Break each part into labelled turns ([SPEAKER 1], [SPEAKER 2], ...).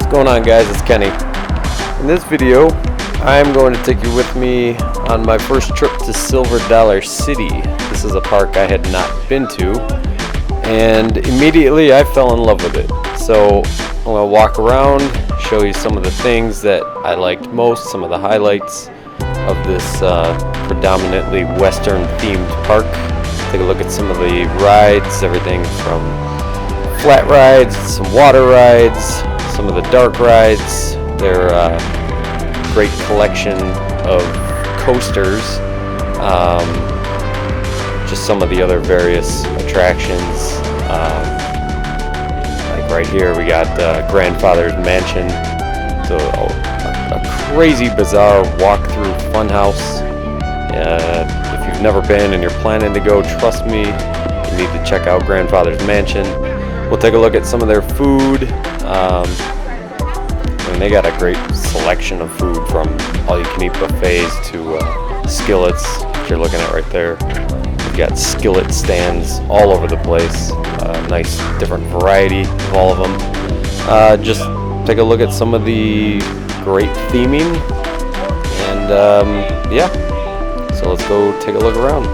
[SPEAKER 1] What's going on, guys? It's Kenny. In this video, I'm going to take you with me on my first trip to Silver Dollar City. This is a park I had not been to, and immediately I fell in love with it. So I'm going to walk around, show you some of the things that I liked most, some of the highlights of this predominantly Western themed park. Take a look at some of the rides, everything from flat rides, some water rides, some of the dark rides. They're a great collection of coasters. Just some of the other various attractions. Like right here we got Grandfather's Mansion. So a crazy bizarre walk-through funhouse. If you've never been and you're planning to go, trust me, you need to check out Grandfather's Mansion. We'll take a look at some of their food. And they got a great selection of food, from all-you-can-eat buffets to skillets, which you're looking at right there. We've got skillet stands all over the place. Nice different variety of all of them. Just take a look at some of the great theming, and yeah, so let's go take a look around.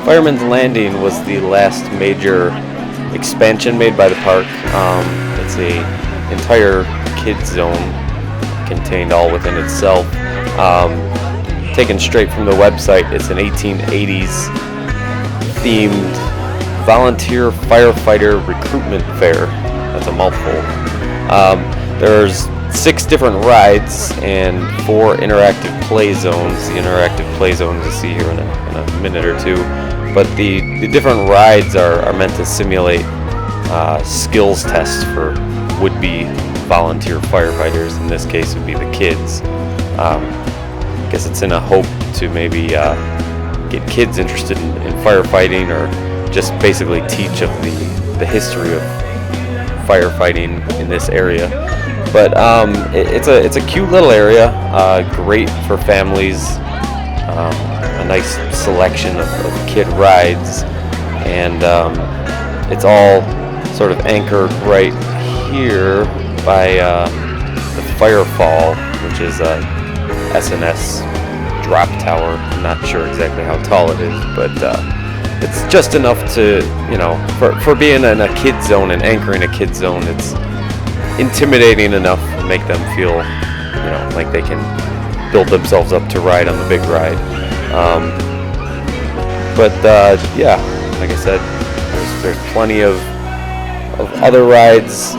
[SPEAKER 1] Fireman's Landing was the last major expansion made by the park. It's a entire kids zone contained all within itself. Taken straight from the website, it's an 1880s themed volunteer firefighter recruitment fair. That's a mouthful. There's 6 different rides and 4 interactive play zones. The interactive play zones you'll see here in a minute or two. But the different rides are meant to simulate skills tests for would-be volunteer firefighters. In this case, would be the kids. I guess it's in a hope to maybe get kids interested in firefighting, or just basically teach of the history of firefighting in this area. But it's a cute little area, great for families. A nice selection of kid rides, and it's all sort of anchored right here by the Firefall, which is a S&S drop tower. I'm not sure exactly how tall it is, but it's just enough to, for being in a kid zone and anchoring a kid zone, it's intimidating enough to make them feel, like they can build themselves up to ride on the big ride. Yeah, like I said, there's plenty of other rides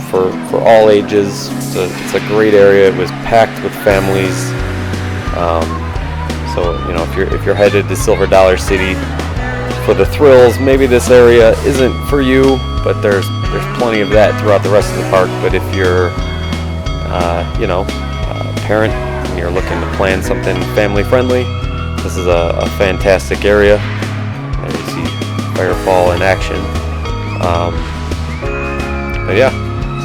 [SPEAKER 1] for all ages. It's a great area. It was packed with families. So if you're headed to Silver Dollar City for the thrills, maybe this area isn't for you. But there's plenty of that throughout the rest of the park. But if you're a parent and you're looking to plan something family friendly, this is a fantastic area. There you see Firefall in action. But yeah,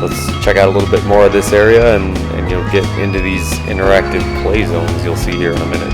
[SPEAKER 1] so let's check out a little bit more of this area, and you'll get into these interactive play zones you'll see here in a minute.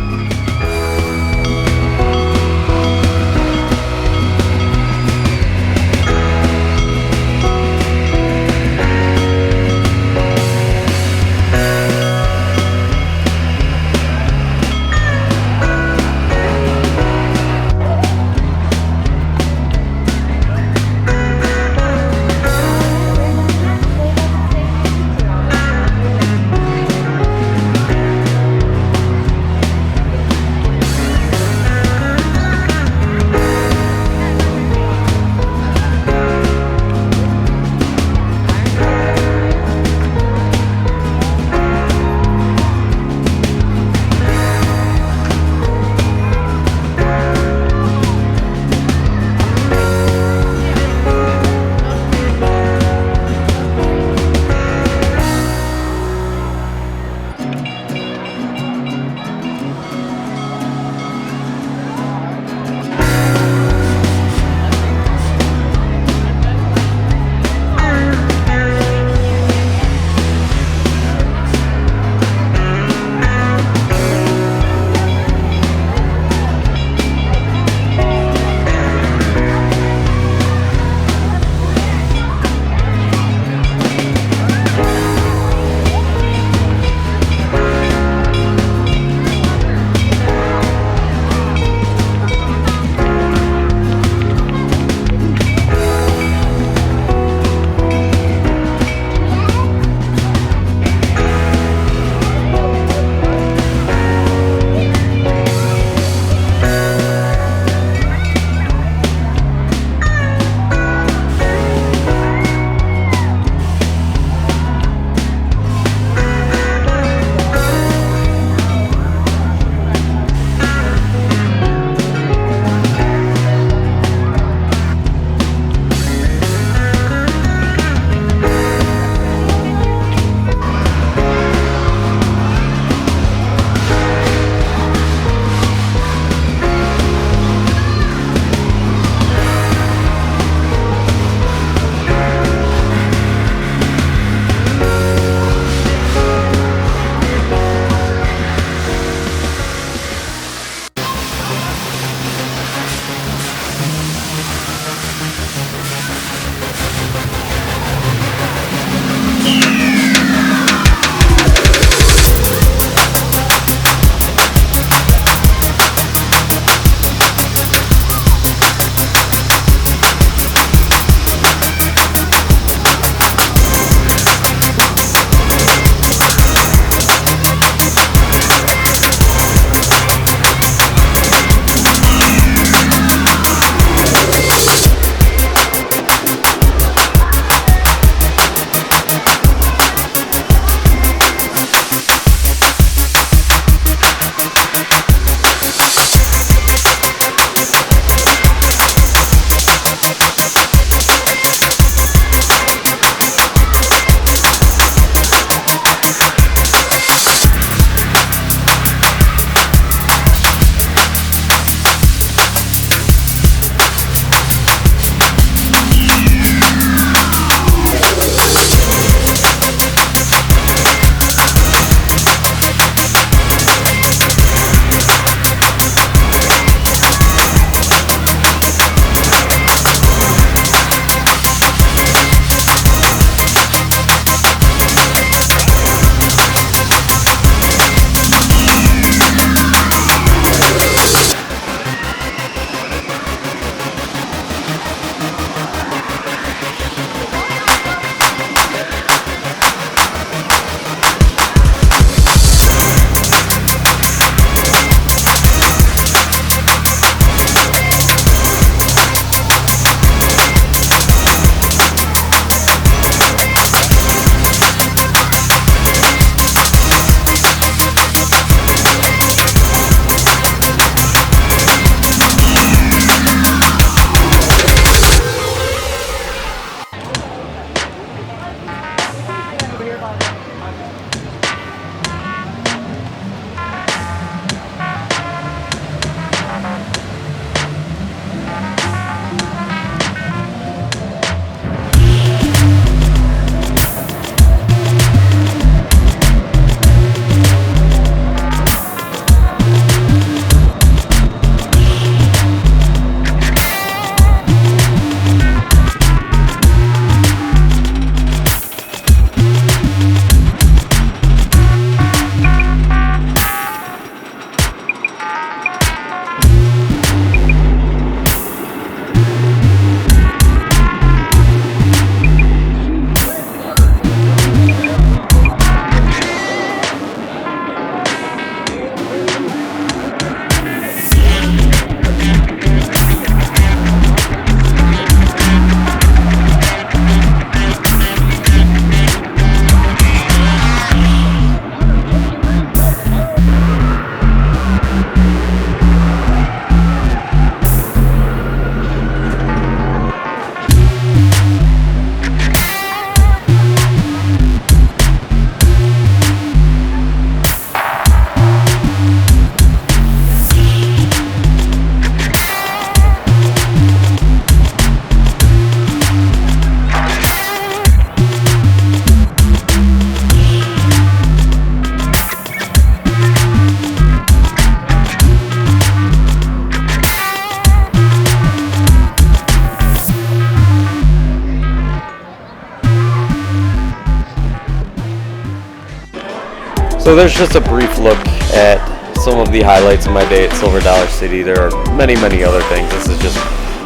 [SPEAKER 1] So there's just a brief look at some of the highlights of my day at Silver Dollar City. There are many, many other things. This is just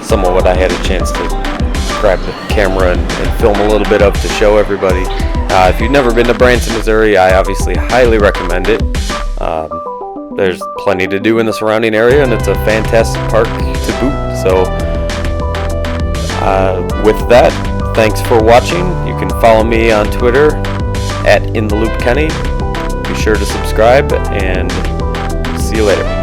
[SPEAKER 1] some of what I had a chance to grab the camera and film a little bit of to show everybody. If you've never been to Branson, Missouri, I obviously highly recommend it. There's plenty to do in the surrounding area, and it's a fantastic park to boot. So with that, thanks for watching. You can follow me on Twitter @InTheLoopKenny. Be sure to subscribe, and see you later.